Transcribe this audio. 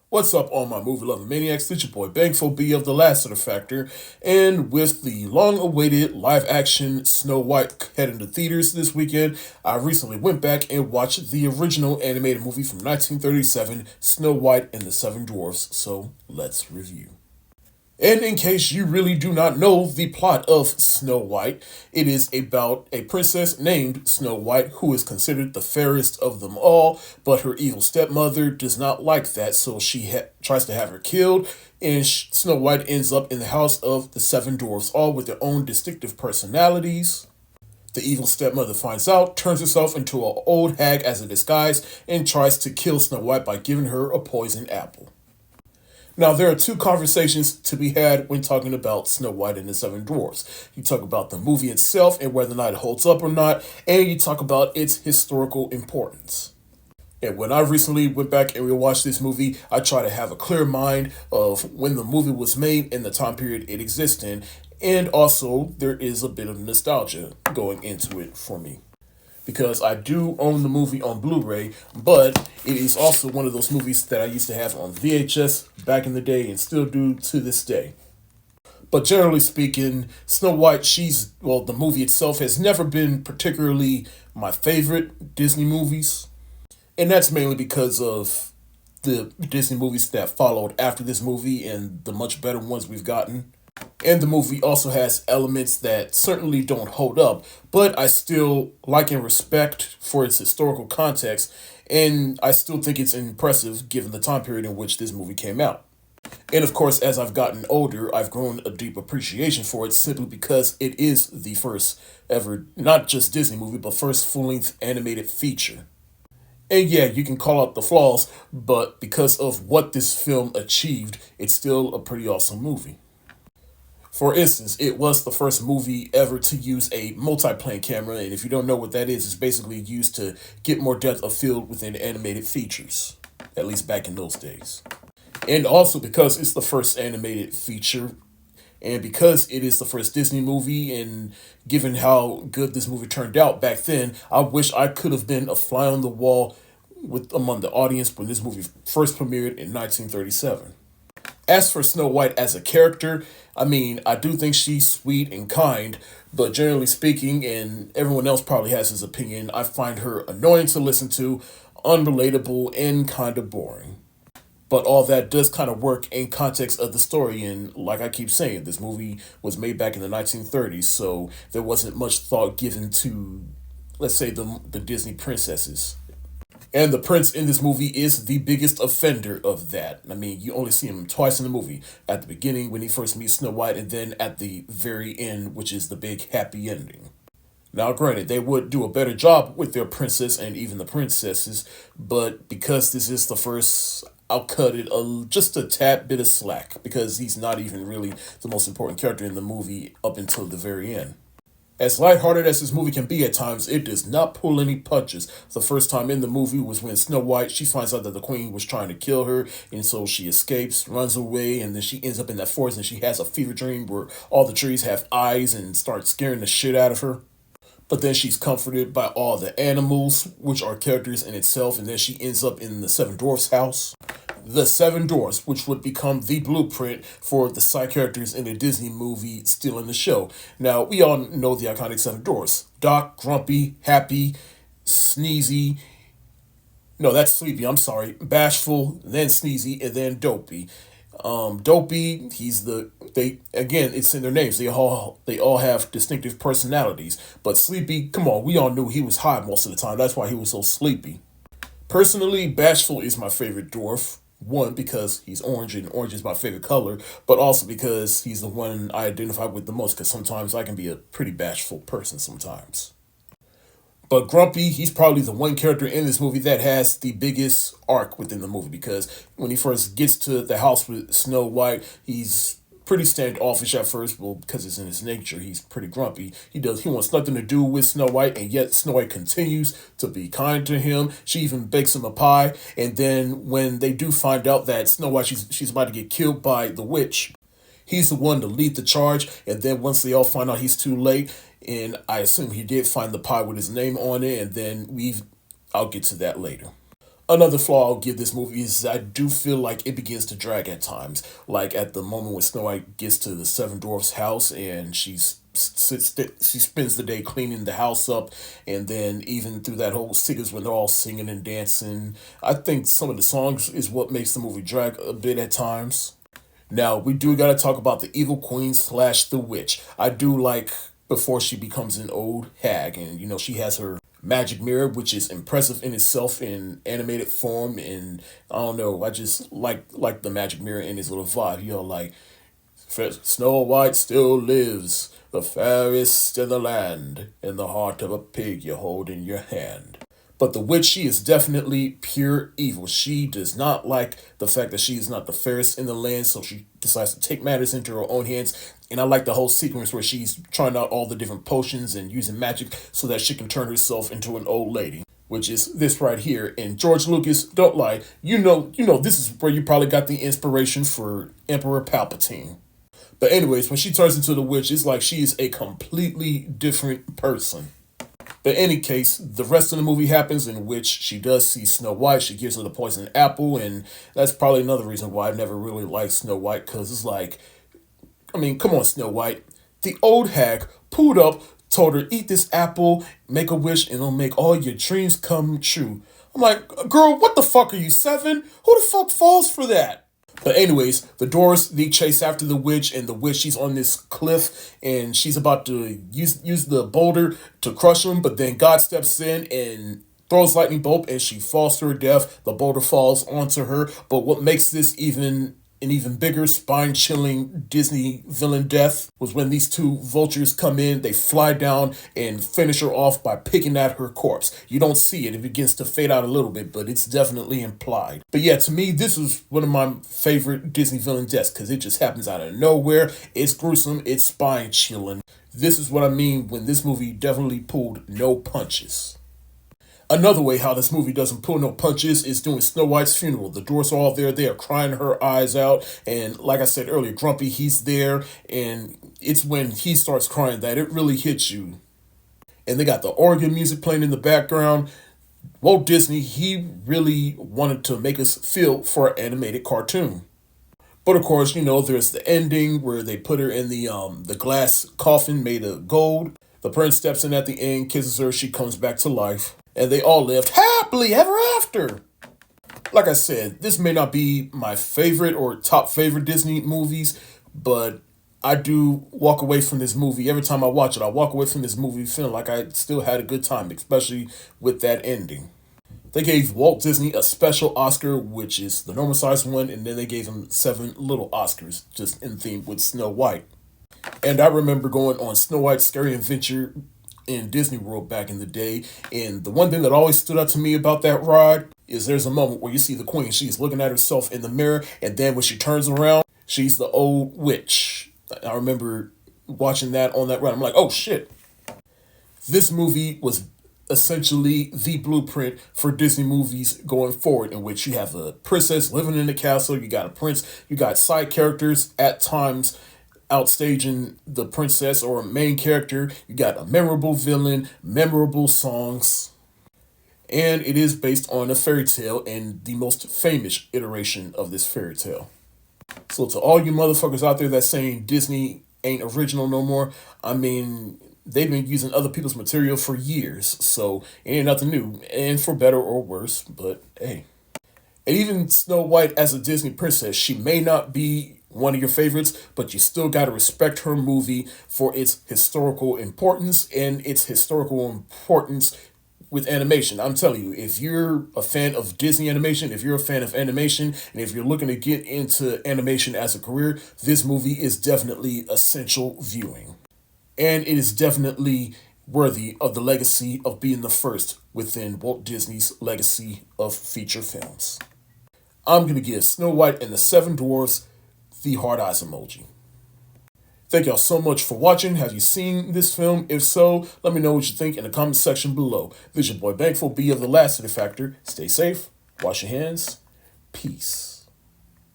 What's up, all my movie loving maniacs? It's your boy Bangful B of the Lassiter Factor, and with the long awaited live action Snow White heading to theaters this weekend, I recently went back and watched the original animated movie from 1937, Snow White and the Seven Dwarfs. So let's review. And in case you really do not know the plot of Snow White, it is about a princess named Snow White who is considered the fairest of them all, but her evil stepmother does not like that, so she tries to have her killed, and Snow White ends up in the house of the seven dwarfs, all with their own distinctive personalities. The evil stepmother finds out, turns herself into an old hag as a disguise, and tries to kill Snow White by giving her a poison apple. Now, there are two conversations to be had when talking about Snow White and the Seven Dwarfs. You talk about the movie itself and whether or not it holds up or not, and you talk about its historical importance. And when I recently went back and rewatched this movie, I try to have a clear mind of when the movie was made and the time period it exists in, and also there is a bit of nostalgia going into it for me because I do own the movie on Blu-ray, but it is also one of those movies that I used to have on VHS back in the day and still do to this day. But generally speaking, Snow White, the movie itself has never been particularly my favorite Disney movies. And that's mainly because of the Disney movies that followed after this movie and the much better ones we've gotten. And the movie also has elements that certainly don't hold up, but I still like and respect for its historical context, and I still think it's impressive given the time period in which this movie came out. And of course, as I've gotten older, I've grown a deep appreciation for it simply because it is the first ever, not just Disney movie, but first full-length animated feature. And yeah, you can call out the flaws, but because of what this film achieved, it's still a pretty awesome movie. For instance, it was the first movie ever to use a multiplane camera, and if you don't know what that is, it's basically used to get more depth of field within animated features, at least back in those days. And also because it's the first animated feature, and because it is the first Disney movie, and given how good this movie turned out back then, I wish I could have been a fly on the wall among the audience when this movie first premiered in 1937. As for Snow White as a character, I do think she's sweet and kind, but generally speaking, and everyone else probably has his opinion, I find her annoying to listen to, unrelatable, and kind of boring. But all that does kind of work in context of the story, and like I keep saying, this movie was made back in the 1930s, so there wasn't much thought given to, let's say, the Disney princesses. And the prince in this movie is the biggest offender of that. You only see him twice in the movie. At the beginning when he first meets Snow White, and then at the very end, which is the big happy ending. Now granted, they would do a better job with their princess and even the princesses, but because this is the first, I'll cut it just a tad bit of slack, because he's not even really the most important character in the movie up until the very end. As lighthearted as this movie can be at times, it does not pull any punches. The first time in the movie was when Snow White, she finds out that the queen was trying to kill her, and so she escapes, runs away, and then she ends up in that forest, and she has a fever dream where all the trees have eyes and start scaring the shit out of her. But then she's comforted by all the animals, which are characters in itself, and then she ends up in the Seven Dwarfs' house. The Seven Dwarfs, which would become the blueprint for the side characters in the Disney movie stealing the show. Now, we all know the iconic Seven Dwarfs. Doc, Grumpy, Happy, Sneezy. No, that's Sleepy, I'm sorry. Bashful, then Sneezy, and then Dopey. Dopey, it's in their names. They all have distinctive personalities. But Sleepy, come on, we all knew he was high most of the time. That's why he was so sleepy. Personally, Bashful is my favorite dwarf. One, because he's orange, and orange is my favorite color, but also because he's the one I identify with the most, because sometimes I can be a pretty bashful person sometimes. But Grumpy, he's probably the one character in this movie that has the biggest arc within the movie, because when he first gets to the house with Snow White, he's pretty standoffish at first, well, because it's in his nature, he's pretty grumpy. He wants nothing to do with Snow White, and yet Snow White continues to be kind to him. She even bakes him a pie, and then when they do find out that Snow White, she's about to get killed by the witch, he's the one to lead the charge, and then once they all find out he's too late, and I assume he did find the pie with his name on it, and then I'll get to that later. Another flaw I'll give this movie is I do feel like it begins to drag at times. Like at the moment when Snow White gets to the Seven Dwarfs' house and she spends the day cleaning the house up, and then even through that whole sequence when they're all singing and dancing, I think some of the songs is what makes the movie drag a bit at times. Now, we do gotta talk about the evil queen slash the witch. I do like before she becomes an old hag, and she has her magic mirror, which is impressive in itself in animated form, and I don't know, I just like the magic mirror in his little vibe. Like Snow White still lives, the fairest in the land, in the heart of a pig you hold in your hand. But the witch, she is definitely pure evil. She does not like the fact that she is not the fairest in the land, so she decides to take matters into her own hands. And I like the whole sequence where she's trying out all the different potions and using magic so that she can turn herself into an old lady, which is this right here. And George Lucas, don't lie, this is where you probably got the inspiration for Emperor Palpatine. But anyways, when she turns into the witch, it's like she is a completely different person. But in any case, the rest of the movie happens in which she does see Snow White. She gives her the poisoned apple, and that's probably another reason why I never really liked Snow White, because it's like, come on, Snow White. The old hag pulled up, told her, eat this apple, make a wish, and it'll make all your dreams come true. I'm like, girl, what the fuck are you, 7? Who the fuck falls for that? But anyways, the Dwarfs, they chase after the witch, and the witch, she's on this cliff, and she's about to use the boulder to crush him, but then God steps in and throws lightning bolt, and she falls to her death. The boulder falls onto her, but what makes this an even bigger spine-chilling Disney villain death was when these two vultures come in, they fly down and finish her off by picking at her corpse. You don't see it, it begins to fade out a little bit, but it's definitely implied. But yeah, to me, this is one of my favorite Disney villain deaths, because it just happens out of nowhere, it's gruesome, it's spine-chilling. This is what I mean when this movie definitely pulled no punches. Another way how this movie doesn't pull no punches is doing Snow White's funeral. The dwarfs are all there. They are crying her eyes out. And like I said earlier, Grumpy, he's there. And it's when he starts crying that it really hits you. And they got the organ music playing in the background. Walt Disney, he really wanted to make us feel for an animated cartoon. But of course, there's the ending where they put her in the glass coffin made of gold. The prince steps in at the end, kisses her, she comes back to life. And they all lived happily ever after. Like I said, this may not be my favorite or top favorite Disney movies, but I do walk away from this movie. Every time I watch it, I walk away from this movie feeling like I still had a good time, especially with that ending. They gave Walt Disney a special Oscar, which is the normal size one, and then they gave him 7 little Oscars, just in theme with Snow White. And I remember going on Snow White's Scary Adventure in Disney World back in the day, and the one thing that always stood out to me about that ride is there's a moment where you see the queen, she's looking at herself in the mirror, and then when she turns around, she's the old witch. I remember watching that on that ride. I'm like, oh shit. This movie was essentially the blueprint for Disney movies going forward, in which you have a princess living in the castle, you got a prince, you got side characters at times outstaging the princess or a main character. You got a memorable villain, memorable songs, and it is based on a fairy tale and the most famous iteration of this fairy tale. So to all you motherfuckers out there that's saying Disney ain't original no more, they've been using other people's material for years, so it ain't nothing new, and for better or worse, but hey. And even Snow White as a Disney princess, she may not be one of your favorites, but you still got to respect her movie for its historical importance and its historical importance with animation. I'm telling you, if you're a fan of Disney animation, if you're a fan of animation, and if you're looking to get into animation as a career, this movie is definitely essential viewing. And it is definitely worthy of the legacy of being the first within Walt Disney's legacy of feature films. I'm going to give Snow White and the Seven Dwarfs the hard eyes emoji. Thank y'all so much for watching. Have you seen this film? If so, let me know what you think in the comment section below. This is your boy Bankful, B of the Lassiter Factor. Stay safe, wash your hands, peace.